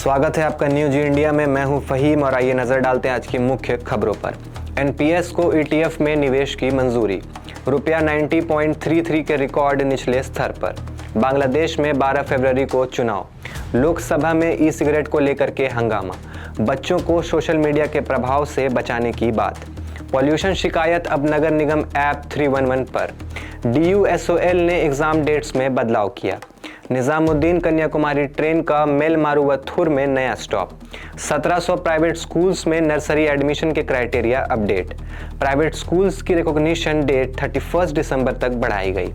स्वागत है आपका न्यूज इंडिया में। मैं हूं फहीम और आइए नजर डालते हैं आज की मुख्य खबरों पर। एनपीएस को ईटीएफ में निवेश की मंजूरी, रुपया 90.33 के रिकॉर्ड निचले स्तर पर। बांग्लादेश में 12 फरवरी को चुनाव, लोकसभा में ई सिगरेट को लेकर के हंगामा, बच्चों को सोशल मीडिया के प्रभाव से बचाने की बात। पॉल्यूशन शिकायत अब नगर निगम ऐप 311 पर। DUSOL ने एग्जाम डेट्स में बदलाव किया। निजामुद्दीन कन्याकुमारी ट्रेन का मेलमारुवथुर में नया स्टॉप। 1700 प्राइवेट स्कूल्स में नर्सरी एडमिशन के क्राइटेरिया अपडेट। प्राइवेट स्कूल्स की रिकॉग्निशन डेट 31 दिसंबर तक बढ़ाई गई।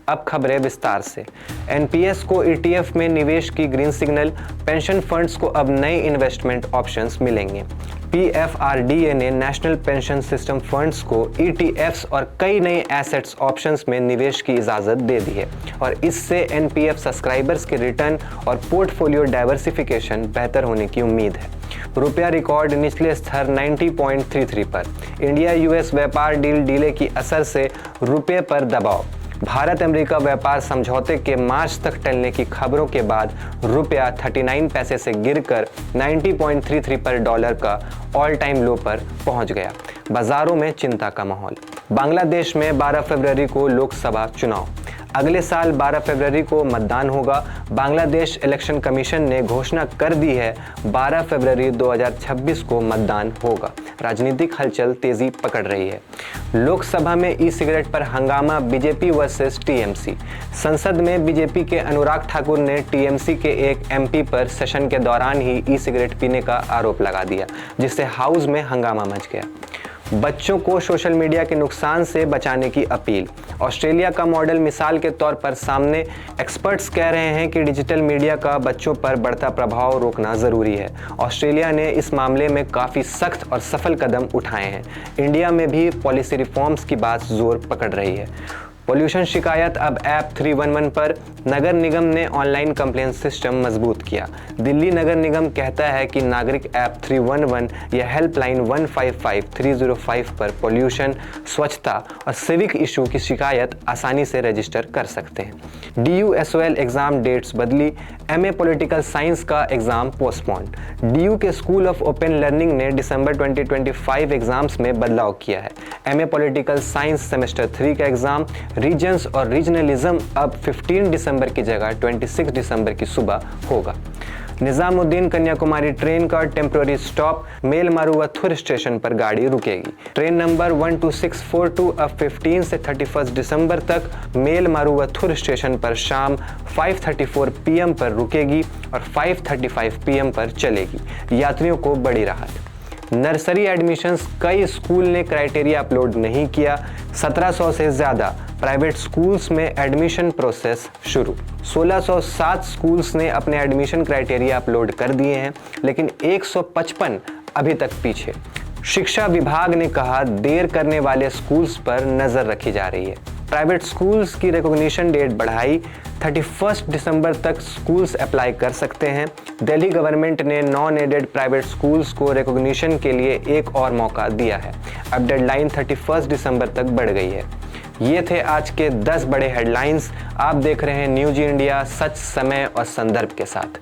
अब खबरें विस्तार से। एनपीएस को ईटीएफ में निवेश की ग्रीन सिग्नल, पेंशन फंड्स को अब नए इन्वेस्टमेंट ऑप्शंस मिलेंगे। पीएफआरडीए ने नेशनल पेंशन सिस्टम फंड्स को ईटीएफ्स और कई नए एसेट्स ऑप्शंस में निवेश की इजाजत दे दी है और इससे एनपीएफ सब्सक्राइबर्स के रिटर्न और पोर्टफोलियो डाइवर्सिफिकेशन बेहतर होने की उम्मीद है। रुपया रिकॉर्ड निचले स्तर 90.33 पर। इंडिया यूएस व्यापार डील डिले की असर से रुपये पर दबाव। भारत अमेरिका व्यापार समझौते के मार्च तक टलने की खबरों के बाद रुपया 39 पैसे से गिरकर 90.33 पर डॉलर का ऑल टाइम लो पर पहुंच गया। बाजारों में चिंता का माहौल। बांग्लादेश में 12 फरवरी को लोकसभा चुनाव। अगले साल 12 फरवरी को मतदान होगा। बांग्लादेश इलेक्शन कमीशन ने घोषणा कर दी है 12 फरवरी 2026 को मतदान होगा। राजनीतिक हलचल तेजी पकड़ रही है। लोकसभा में ई सिगरेट पर हंगामा, बीजेपी वर्सेस टीएमसी। संसद में बीजेपी के अनुराग ठाकुर ने टीएमसी के एक एमपी पर सेशन के दौरान ही ई सिगरेट पीने का आरोप लगा दिया, जिससे हाउस में हंगामा मच गया। बच्चों को सोशल मीडिया के नुकसान से बचाने की अपील। ऑस्ट्रेलिया का मॉडल मिसाल के तौर पर सामने। एक्सपर्ट्स कह रहे हैं कि डिजिटल मीडिया का बच्चों पर बढ़ता प्रभाव रोकना जरूरी है। ऑस्ट्रेलिया ने इस मामले में काफ़ी सख्त और सफल कदम उठाए हैं। इंडिया में भी पॉलिसी रिफॉर्म्स की बात जोर पकड़ रही है। पॉल्यूशन शिकायत अब ऐप 311 पर। नगर निगम ने ऑनलाइन कंप्लेंट सिस्टम मजबूत किया। दिल्ली नगर निगम कहता है कि नागरिक ऐप 311 या हेल्पलाइन 155305 पर पॉल्यूशन, स्वच्छता और सिविक इशू की शिकायत आसानी से रजिस्टर कर सकते हैं। DUSOL एग्जाम डेट्स बदली। MA पॉलिटिकल साइंस का एग्जाम पोस्टपोन्ड। DU के स्कूल ऑफ ओपन लर्निंग ने दिसंबर 2025 एग्जाम्स में बदलाव किया है। MA पॉलिटिकल साइंस सेमेस्टर 3 का एग्जाम रीजन्स और रीजनलिज्म अब 15 दिसंबर की जगह 26 दिसंबर की सुबह होगा। निजामुद्दीन कन्याकुमारी ट्रेन का टेम्पररी स्टॉप। मेलमारुवथुर स्टेशन पर गाड़ी रुकेगी। ट्रेन नंबर 12642 अब 15 से 31 दिसंबर तक मेलमारुवथुर स्टेशन पर शाम 5:34 PM पर रुकेगी और 5:35 PM पर चलेगी। यात्रियों को बड़ी राहत। Nursery admissions. कई स्कूल ने क्राइटेरिया अपलोड नहीं किया। 1700 से ज़्यादा प्राइवेट स्कूल्स में एडमिशन प्रोसेस शुरू। 1607 स्कूल्स ने अपने एडमिशन क्राइटेरिया अपलोड कर दिए हैं, लेकिन 155 अभी तक पीछे। शिक्षा विभाग ने कहा देर करने वाले स्कूल्स पर नज़र रखी जा रही है। प्राइवेट स्कूल्स की रिकॉग्निशन डेट बढ़ाई। 31 दिसंबर तक स्कूल्स अप्लाई कर सकते हैं। दिल्ली गवर्नमेंट ने नॉन एडेड प्राइवेट स्कूल्स को रिकॉग्निशन के लिए एक और मौका दिया है। अब डेडलाइन 31 दिसंबर तक बढ़ गई है। ये थे आज के 10 बड़े हेडलाइंस। आप देख रहे हैं न्यूज इंडिया, सच, समय और संदर्भ के साथ।